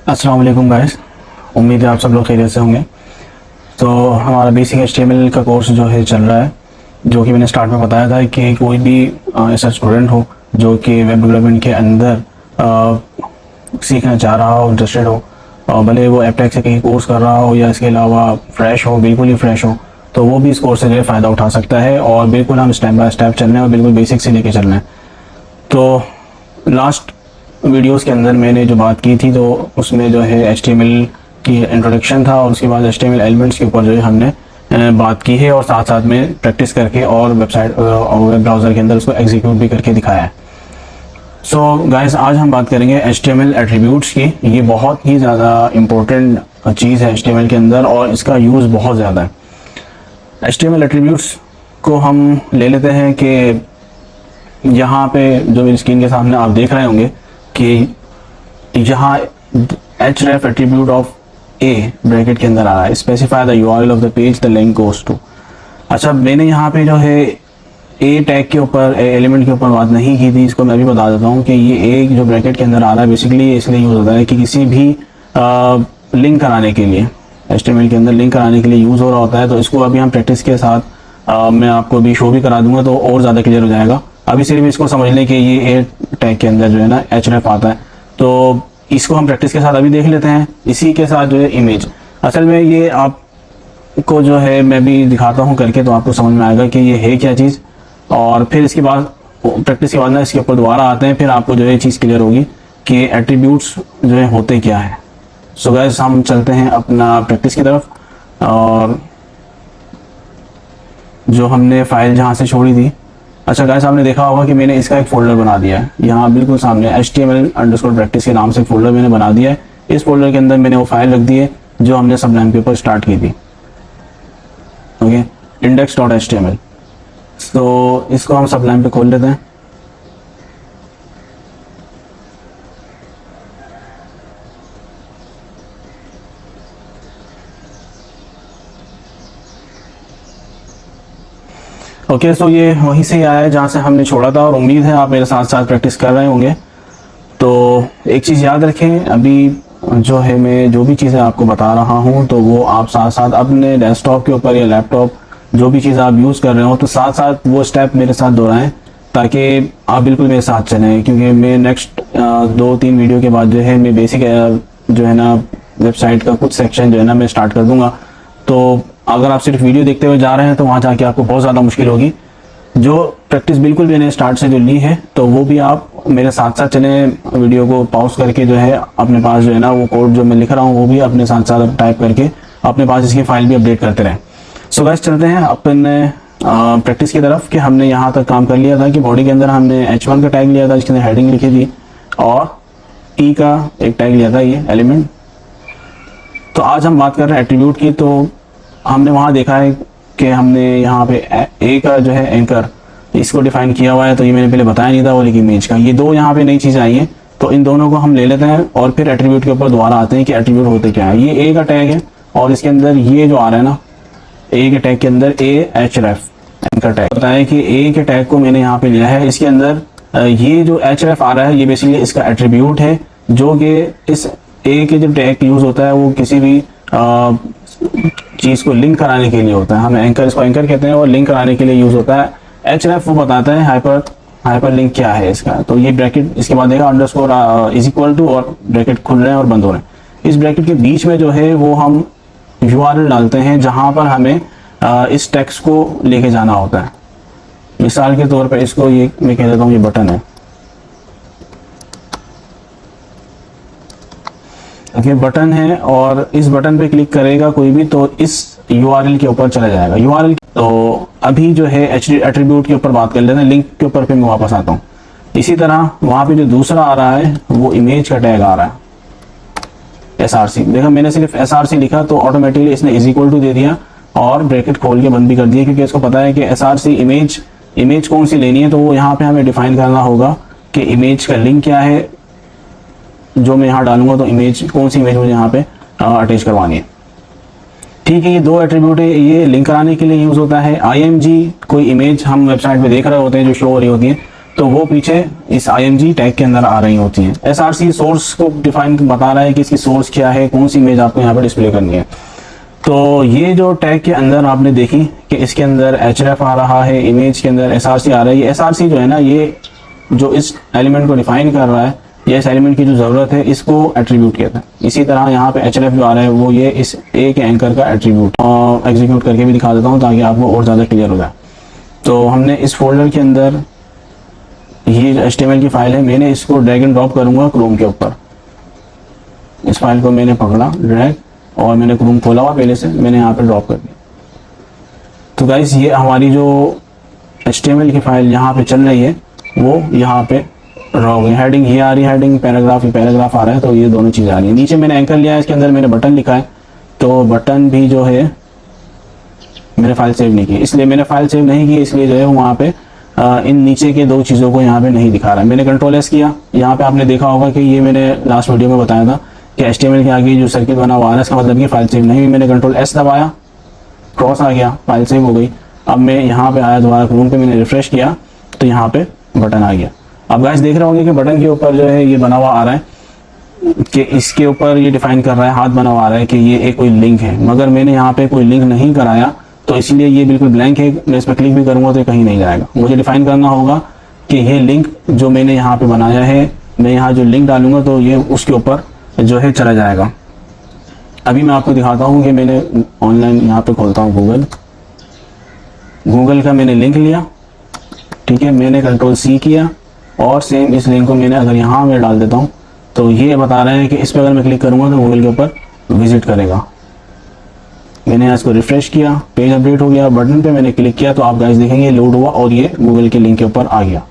अस्सलाम वालेकुम गाइस, उम्मीद है आप सब लोग खैरियत से होंगे। तो हमारा बेसिक HTML का कोर्स जो है चल रहा है, जो कि मैंने स्टार्ट में बताया था कि कोई भी ऐसा स्टूडेंट हो जो कि वेब डेवलपमेंट के अंदर सीखना चाह रहा हो, इंटरेस्टेड हो, भले वो एपटेक से कहीं कोर्स कर रहा हो या इसके अलावा फ्रेश हो, बिल्कुल ही फ्रेश हो, तो वो भी इस कोर्स से जो है फ़ायदा उठा सकता है। और बिल्कुल हम स्टेप बाय स्टेप चल रहे हैं और बिल्कुल बेसिक से लेके चल रहे हैं। तो लास्ट वीडियोस के अंदर मैंने जो बात की थी, तो उसमें जो है HTML की इंट्रोडक्शन था और उसके बाद HTML एलिमेंट्स के ऊपर जो है हमने बात की है और साथ साथ में प्रैक्टिस करके और वेबसाइट और वेब ब्राउज़र के अंदर उसको एग्जीक्यूट भी करके दिखाया है। सो गाइस, आज हम बात करेंगे HTML एट्रीब्यूट्स की। ये बहुत ही ज़्यादा इम्पोर्टेंट चीज़ है HTML के अंदर और इसका यूज़ बहुत ज़्यादा है। HTML एट्रीब्यूट्स को हम ले लेते हैं कि यहाँ पे जो मेरी स्क्रीन के सामने आप देख रहे होंगे कि यहाँ href attribute of a bracket के अंदर आ रहा है, specify the URL of the page the link goes to. अच्छा, मैंने यहाँ पे जो है a टैग के ऊपर, एलिमेंट के ऊपर बात नहीं की थी, इसको मैं भी बता देता हूँ कि ये a जो ब्रैकेट के अंदर आ रहा है बेसिकली इसलिए यूज़ होता है कि किसी भी लिंक कराने के लिए, HTML के अंदर लिंक कराने के लिए यूज़ हो रहा होता है। तो इसको अभी हम प्रैक्टिस के साथ मैं आपको अभी शो भी करा दूंगा तो और ज़्यादा क्लियर हो जाएगा। अभी सिर्फ इसको समझ लें कि ये a टैग के अंदर जो है ना href आता है, तो इसको हम प्रैक्टिस के साथ अभी देख लेते हैं। इसी के साथ जो है इमेज, असल में ये आपको जो है मैं भी दिखाता हूँ करके, तो आपको समझ में आएगा कि ये है क्या चीज़। और फिर इसके बाद प्रैक्टिस के बाद ना इसके ऊपर दोबारा आते हैं, फिर आपको जो है चीज़ क्लियर होगी कि एट्रीब्यूट्स जो है होते क्या है। सो गाइस, हम चलते हैं अपना प्रैक्टिस की तरफ। और जो हमने फाइल जहाँ से छोड़ी थी, अच्छा गाइस, आपने देखा होगा कि मैंने इसका एक फोल्डर बना दिया है। यहाँ बिल्कुल सामने HTML_practice के नाम से फोल्डर मैंने बना दिया है। इस फोल्डर के अंदर मैंने वो फाइल रख दी है जो हमने सबलाइन के ऊपर स्टार्ट की थी, ओके, index.html। तो इसको हम सबलाइन पे खोल लेते हैं। ओके, सो ये वहीं से आया है जहाँ से हमने छोड़ा था और उम्मीद है आप मेरे साथ साथ प्रैक्टिस कर रहे होंगे। तो एक चीज़ याद रखें, अभी जो है मैं जो भी चीज़ें आपको बता रहा हूँ तो वो आप साथ साथ अपने डेस्कटॉप के ऊपर या लैपटॉप, जो भी चीज़ आप यूज़ कर रहे हो, तो साथ साथ वो स्टेप मेरे साथ दोहराएं ताकि आप बिल्कुल मेरे साथ चलें। क्योंकि मैं नेक्स्ट 2-3 वीडियो के बाद जो है मैं बेसिक जो है ना वेबसाइट का कुछ सेक्शन जो है ना मैं स्टार्ट कर दूँगा। तो अगर आप सिर्फ वीडियो देखते हुए जा रहे हैं तो वहाँ जाके आपको बहुत ज़्यादा मुश्किल होगी। जो प्रैक्टिस बिल्कुल मैंने स्टार्ट से जो ली है, तो वो भी आप मेरे साथ साथ चलें, वीडियो को पॉज करके जो है अपने पास जो है ना वो कोड जो मैं लिख रहा हूँ वो भी अपने साथ साथ टाइप करके अपने पास इसकी फाइल भी अपडेट करते रहें। सो गाइस, चलते हैं अपने प्रैक्टिस की तरफ कि हमने यहाँ तक काम कर लिया था कि बॉडी के अंदर हमने H1 का टैग लिया था, इसके अंदर हेडिंग लिखी थी और E का एक टैग लिया था, ये एलिमेंट। तो आज हम बात कर रहे हैं एट्रीब्यूट की। तो हमने वहाँ देखा है कि हमने यहाँ पे A का जो है एंकर, इसको डिफाइन किया हुआ है, तो ये मैंने पहले बताया नहीं था, वो लेकिन इमेज का, ये दो यहाँ पे नई चीज़ें आई हैं। तो इन दोनों को हम ले लेते हैं और फिर एट्रीब्यूट के ऊपर दोबारा आते हैं कि एट्रीब्यूट होते क्या है। ये A का टैग है और इसके अंदर ये जो आ रहा है ना, A के टैग के अंदर href एंकर टैग, बताया कि A के टैग को मैंने यहाँ पे लिया है। इसके अंदर ये जो href आ रहा है ये बेसिकली इसका एट्रीब्यूट है, जो कि इस A के जब टैग यूज़ होता है वो किसी भी चीज़ को लिंक कराने के लिए होता है। हम एंकर, इसको एंकर कहते हैं, और लिंक कराने के लिए यूज़ होता है। href वो बताता है हाइपर लिंक क्या है इसका। तो ये ब्रैकेट इसके बाद देगा अंडरस्कोर इज इक्वल टू, और ब्रैकेट खुल रहे हैं और बंद हो रहे हैं। इस ब्रैकेट के बीच में जो है वो हम URL डालते हैं जहाँ पर हमें इस टेक्स्ट को लेके जाना होता है। मिसाल के तौर पर इसको ये मैं कह देता हूँ ये बटन है, ओके, बटन है, और इस बटन पे क्लिक करेगा कोई भी तो इस URL के ऊपर चला जाएगा URL। तो अभी जो है एट्रीब्यूट के ऊपर बात कर लेते हैं, लिंक के ऊपर फिर मैं वापस आता हूँ। इसी तरह वहाँ पे जो दूसरा आ रहा है वो इमेज का टैग आ रहा है, SRC। देखा, मैंने सिर्फ SRC लिखा तो ऑटोमेटिकली इसने इज इक्वल टू दे दिया और ब्रैकेट खोल के बंद भी कर दिया, क्योंकि इसको पता है कि SRC इमेज कौन सी लेनी है। तो वो यहाँ पे हमें डिफाइन करना होगा कि इमेज का लिंक क्या है जो मैं यहाँ डालूंगा, तो इमेज कौन सी इमेज मुझे यहाँ पे अटैच करवानी है। ठीक है, ये दो एट्रीब्यूट है, ये लिंक कराने के लिए यूज़ होता है। IMG कोई इमेज हम वेबसाइट पे देख रहे होते हैं जो शो हो रही होती है, तो वो पीछे इस IMG टैग के अंदर आ रही होती हैं। SRC सोर्स को डिफाइन बता रहा है कि इसकी सोर्स क्या है, कौन सी इमेज आपको यहाँ पर डिस्प्ले करनी है। तो ये जो टैग के अंदर आपने देखी कि इसके अंदर href आ रहा है, इमेज के अंदर SRC आ रही है। SRC जो है ना, ये जो इस एलिमेंट को डिफाइन कर रहा है, ये इस एलिमेंट की जो ज़रूरत है, इसको एट्रीब्यूट कहते हैं। इसी तरह यहाँ पे href जो आ रहा है वो ये इस ए के एंकर का एट्रीब्यूट एग्जीक्यूट करके भी दिखा देता हूँ ताकि आपको और ज़्यादा क्लियर हो जाए। तो हमने इस फोल्डर के अंदर ये HTML की फाइल है, मैंने इसको ड्रैग एंड ड्रॉप करूँगा क्रोम के ऊपर। इस फाइल को मैंने पकड़ा ड्रैग और मैंने क्रोम खोला हुआ पहले से, मैंने यहाँ पर ड्रॉप कर दिया। तो गाइस ये हमारी जो HTML की फाइल यहाँ पे चल रही है वो यहाँ पे ड्रॉ हो गई। हेडिंग ये आ रही है, हेडिंग पैराग्राफ आ रहा है, तो ये दोनों चीज़ें आ रही है। नीचे मैंने एंकर लिया है, इसके अंदर मैंने बटन लिखा है, तो बटन भी जो है मैंने फाइल सेव नहीं की, इसलिए मैंने फाइल सेव नहीं की, इसलिए जो है वहाँ पे इन नीचे के दो चीज़ों को यहाँ पे नहीं दिखा रहा है। मैंने Ctrl+S किया, यहाँ पे आपने देखा होगा कि ये मैंने लास्ट वीडियो में बताया था कि HTML के आगे जो सर्किट बना हुआ आ रहा है, इसका मतलब कि फाइल सेव नहीं हुई। मैंने Ctrl+S दबाया, क्रॉस आ गया, फाइल सेव हो गई। अब मैं यहाँ पे आया दोबारा क्रोम पे, मैंने रिफ्रेश किया तो यहाँ पे बटन आ गया। अब गाइस देख रहे होंगे कि बटन के ऊपर जो है ये बना हुआ आ रहा है कि इसके ऊपर ये डिफाइन कर रहा है, हाथ बना हुआ आ रहा है कि ये एक कोई लिंक है, मगर मैंने यहाँ पे कोई लिंक नहीं कराया, तो इसलिए ये बिल्कुल ब्लैंक है। मैं इस पर क्लिक भी करूँगा तो कहीं नहीं जाएगा। मुझे डिफाइन करना होगा कि ये लिंक जो मैंने यहाँ पे बनाया है, मैं यहाँ जो लिंक डालूंगा तो ये उसके ऊपर जो है चला जाएगा। अभी मैं आपको दिखाता हूँ कि मैंने ऑनलाइन यहाँ पे खोलता हूँ गूगल का मैंने लिंक लिया, ठीक है, मैंने Ctrl+C किया और सेम इस लिंक को मैंने अगर यहाँ में डाल देता हूँ तो ये बता रहा है कि इस पर अगर मैं क्लिक करूँगा तो गूगल के ऊपर विजिट करेगा। मैंने इसको रिफ्रेश किया, पेज अपडेट हो गया, बटन पे मैंने क्लिक किया तो आप गाइस देखेंगे लोड हुआ और ये गूगल के लिंक के ऊपर आ गया।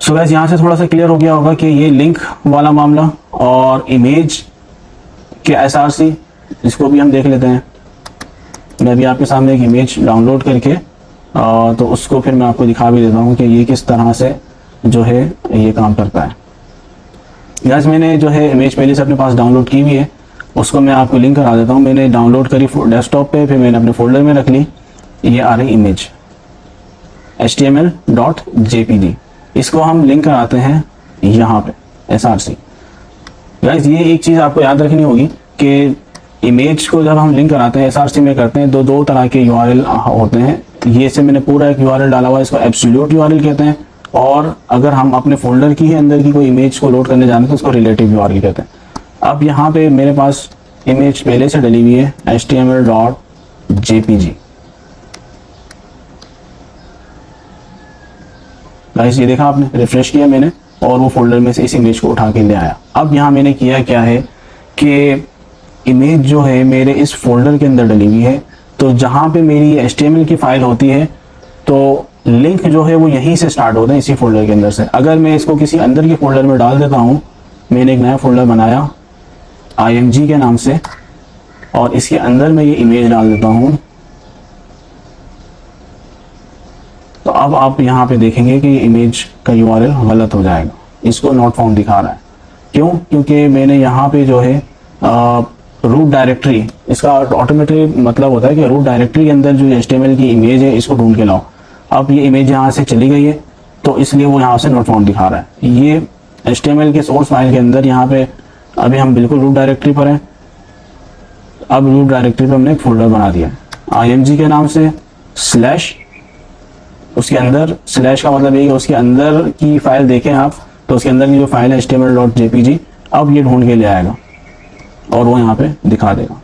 सो गाइस यहाँ से थोड़ा सा क्लियर हो गया होगा कि ये लिंक वाला मामला और इमेज के SRC, इसको भी हम देख लेते हैं। मैं भी आपके सामने एक इमेज डाउनलोड करके तो उसको फिर मैं आपको दिखा भी देता हूँ कि ये किस तरह से जो है ये काम करता है। गाइस मैंने जो है इमेज पहले से अपने पास डाउनलोड की हुई है, उसको मैं आपको लिंक करा देता हूँ। मैंने डाउनलोड करी डेस्कटॉप पे, फिर मैंने अपने फोल्डर में रख ली। ये आ रही इमेज HTML.jpg, इसको हम लिंक कराते हैं यहाँ पे SRC। गाइस ये एक चीज़ आपको याद रखनी होगी कि इमेज को जब हम लिंक कराते हैं SRC में करते हैं, दो तरह के URL होते हैं। ये से मैंने पूरा एक URL डाला हुआ है, इसको एब्सोल्यूट URL कहते हैं, और अगर हम अपने फोल्डर की अंदर की कोई इमेज को लोड करने जाते हैं तो उसको रिलेटिव URL कहते हैं। अब यहाँ पे मेरे पास इमेज पहले से डली हुई है HTML.jpg। गाइस ये देखा आपने, रिफ्रेश किया मैंने और वो फोल्डर में से इस इमेज को उठा के ले आया। अब यहाँ मैंने किया क्या है कि इमेज जो है मेरे इस फोल्डर के अंदर डली हुई है, तो जहाँ पे मेरी HTML की फाइल होती है तो लिंक जो है वो यहीं से स्टार्ट होता है, इसी फोल्डर के अंदर से। अगर मैं इसको किसी अंदर के फोल्डर में डाल देता हूँ, मैंने एक नया फोल्डर बनाया IMG के नाम से और इसके अंदर मैं ये इमेज डाल देता हूँ, तो अब आप यहाँ पे देखेंगे कि ये इमेज का URL गलत हो जाएगा, इसको नॉट फाउंड दिखा रहा है। क्यों? क्योंकि मैंने यहाँ पे जो है रूट डायरेक्टरी, इसका ऑटोमेटिक मतलब होता है कि रूट डायरेक्टरी के अंदर जो HTML की इमेज है इसको ढूंढ के लाओ। अब ये इमेज यहाँ से चली गई है तो इसलिए वो यहाँ से नॉट फाउंड दिखा रहा है। ये HTML के सोर्स फाइल के अंदर यहाँ पे अभी हम बिल्कुल रूट डायरेक्टरी पर हैं। अब रूट डायरेक्टरी पर हमने एक फोल्डर बना दिया IMG के नाम से स्लैश, उसके अंदर स्लैश का मतलब ये कि उसके अंदर की फाइल देखें आप तो उसके अंदर की जो फाइल है HTML.jpg, अब ये ढूंढ के ले आएगा और वो यहाँ पे दिखा देगा।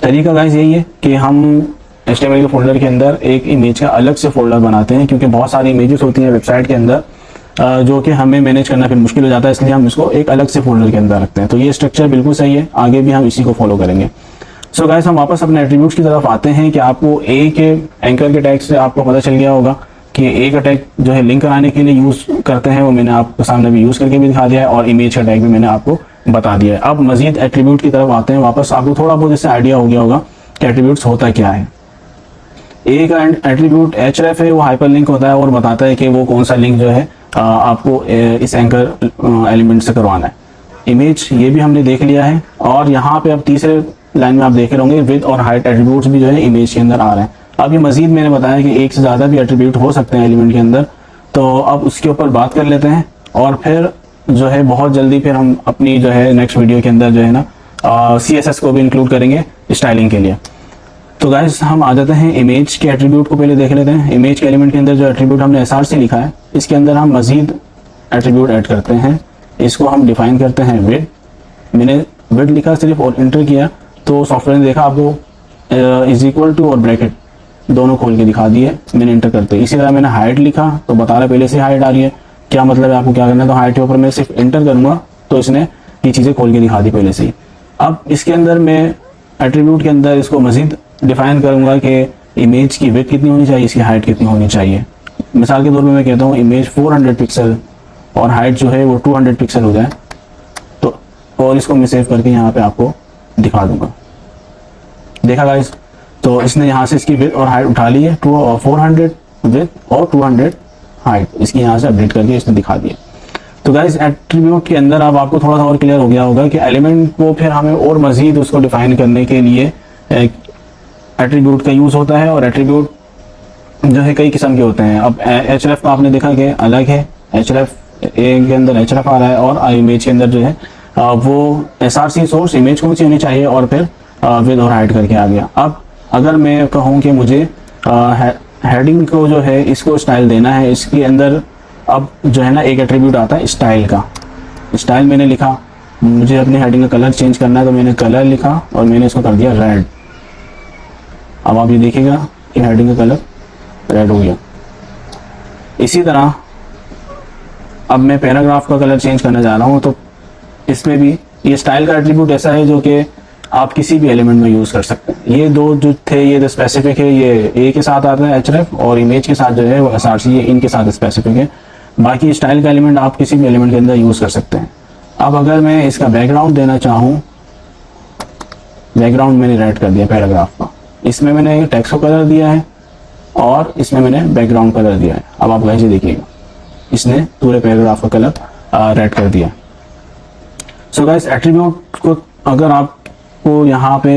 तरीका गाइस यही है कि हम HTML के फोल्डर के अंदर एक इमेज का अलग से फोल्डर बनाते हैं, क्योंकि बहुत सारी इमेजेस होती हैं वेबसाइट के अंदर जो कि हमें मैनेज करना फिर मुश्किल हो जाता है, इसलिए हम इसको एक अलग से फोल्डर के अंदर रखते हैं। तो ये स्ट्रक्चर बिल्कुल सही है, आगे भी हम इसी को फॉलो करेंगे। सो गाइस हम वापस अपने एट्रीब्यूट्स की तरफ आते हैं कि आपको ए के एंकर के टैग से आपको पता चल गया होगा कि ए का टैग जो है लिंक कराने के लिए यूज़ करते हैं, वो मैंने आपके सामने भी यूज़ करके भी दिखा दिया है, और इमेज का टैग भी मैंने आपको बता दिया है। अब मजीद एट्रीब्यूट की तरफ आते हैं वापस। आपको थोड़ा बहुत इससे आइडिया हो गया होगा कि एट्रीब्यूट्स होता क्या है। ए का एट्रीब्यूट href है, वो हाइपर लिंक होता है और बताता है कि वो कौन सा लिंक जो है आपको इस एंकर एलिमेंट से करवाना है। इमेज ये भी हमने देख लिया है, और यहाँ पे अब तीसरे लाइन में आप देख रहे होंगे विद और हाइट एट्रीब्यूट्स भी जो है इमेज के अंदर आ रहे हैं। अब ये मजीद मैंने बताया कि एक से ज़्यादा भी एट्रीब्यूट हो सकते हैं एलिमेंट के अंदर, तो अब उसके ऊपर बात कर लेते हैं और फिर जो है बहुत जल्दी फिर हम अपनी जो है नेक्स्ट वीडियो के अंदर जो है ना CSS को भी इंक्लूड करेंगे स्टाइलिंग के लिए। तो गाइस हम आ जाते हैं इमेज के एट्रीब्यूट को पहले देख लेते हैं। इमेज के एलिमेंट के अंदर जो एट्रीब्यूट हमने SRC लिखा है, इसके अंदर हम मजीद एट्रीब्यूट ऐड करते हैं। इसको हम डिफाइन करते हैं विड। मैंने विड लिखा सिर्फ और इंटर किया तो सॉफ्टवेयर ने देखा आपको इज इक्वल टू और ब्रैकेट दोनों खोल के दिखा दिए, मैंने इंटर करते। इसी तरह मैंने हाइट लिखा तो बता रहा पहले से हाइट आ रही है, क्या मतलब है आपको क्या करना है। तो हाइट के ऊपर मैं सिर्फ इंटर करूंगा तो इसने ये चीज़ें खोल के दिखा दी पहले से ही। अब इसके अंदर मैं एट्रीब्यूट के अंदर इसको मजीद डिफाइन करूंगा कि इमेज की विड्थ कितनी होनी चाहिए, इसकी हाइट कितनी होनी चाहिए। मिसाल के तौर पे मैं कहता हूँ इमेज 400 पिक्सल और हाइट जो है वो 200 पिक्सल हो जाए, तो और इसको मैं सेव करके यहाँ पे आपको दिखा दूंगा। देखा गाइस, तो इसने यहाँ से इसकी विड्थ और हाइट उठा ली है, 400 विड्थ और 200 हाइट, इसकी यहाँ से अपडेट करके इसने दिखा दिया। तो गाइस एट्रीब्यूट के अंदर अब आपको थोड़ा सा और क्लियर हो गया होगा कि एलिमेंट को फिर हमें और मजीद उसको डिफाइन करने के लिए एट्रीब्यूट का यूज़ होता है। और एट्रीब्यूट जो है कई किस्म के होते हैं। अब href का आपने देखा कि अलग है, href के अंदर href आ रहा है और इमेज के अंदर जो है वो SRC सोर्स इमेज कौन सी होनी चाहिए और फिर विद और हाइट करके आ गया। अब अगर मैं कहूँ कि मुझे हेडिंग को जो है इसको स्टाइल देना है, इसके अंदर अब जो है ना एक एट्रीब्यूट आता है स्टाइल का। स्टाइल मैंने लिखा, मुझे अपने हेडिंग का कलर चेंज करना है तो मैंने कलर लिखा और मैंने इसको कर दिया रेड। अब आप ये देखिएगा कि हेडिंग का कलर रेड हो गया। इसी तरह अब मैं पैराग्राफ का कलर चेंज करना चाह रहा हूँ, तो इसमें भी ये स्टाइल का एट्रीब्यूट ऐसा है जो कि आप किसी भी एलिमेंट में यूज़ कर सकते हैं। ये दो जो थे ये स्पेसिफिक है, ये ए के साथ आता है href और इमेज के साथ जो है वो SRC, ये इनके साथ स्पेसिफिक है। बाकी स्टाइल का एलिमेंट आप किसी भी एलिमेंट के अंदर यूज़ कर सकते हैं। अब अगर मैं इसका बैकग्राउंड देना चाहूँ, बैकग्राउंड मैंने रेड कर दिया पैराग्राफ का, इसमें मैंने टेक्स्ट को कलर दिया है और इसमें मैंने बैकग्राउंड कलर दिया है। अब आप वैसे देखिएगा इसने पूरे पैराग्राफ का कलर रेड कर दिया। सो गाइस एट्रीब्यूट को अगर आपको यहाँ पे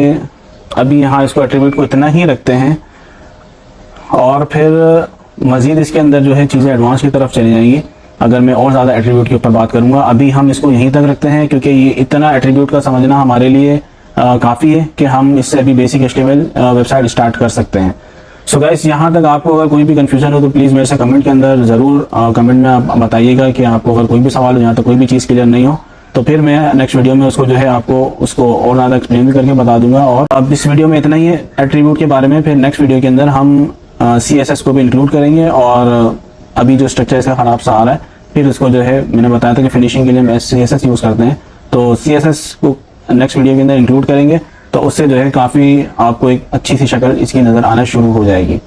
अभी यहाँ इसको एट्रीब्यूट को इतना ही रखते हैं और फिर मज़ीद इसके अंदर जो है चीज़ें एडवांस की तरफ चली जाएंगी। अगर मैं और ज़्यादा एट्रीब्यूट के ऊपर बात करूँगा, अभी हम इसको यहीं तक रखते हैं क्योंकि ये इतना एट्रीब्यूट का समझना हमारे लिए काफ़ी है कि हम इससे अभी बेसिक HTML वेबसाइट स्टार्ट कर सकते हैं। सो गाइस यहाँ तक आपको अगर कोई भी कंफ्यूजन हो तो प्लीज़ मेरे से कमेंट के अंदर ज़रूर कमेंट में आप बताइएगा कि आपको अगर कोई भी सवाल हो, यहाँ तक कोई भी चीज़ क्लियर नहीं हो, तो फिर मैं नेक्स्ट वीडियो में उसको जो है आपको उसको और ज़्यादा एक्सप्लेन भी करके बता दूंगा। और अब इस वीडियो में इतना ही है एट्रीब्यूट के बारे में। फिर नेक्स्ट वीडियो के अंदर हम CSS को भी इंक्लूड करेंगे और अभी जो स्ट्रक्चर इसका ख़राब सा आ रहा है, फिर इसको जो है मैंने बताया था कि फिनिशिंग के लिए हम CSS यूज़ करते हैं, तो CSS को नेक्स्ट वीडियो के अंदर इंक्लूड करेंगे, तो उससे जो है काफ़ी आपको एक अच्छी सी शक्ल इसकी नज़र आना शुरू हो जाएगी।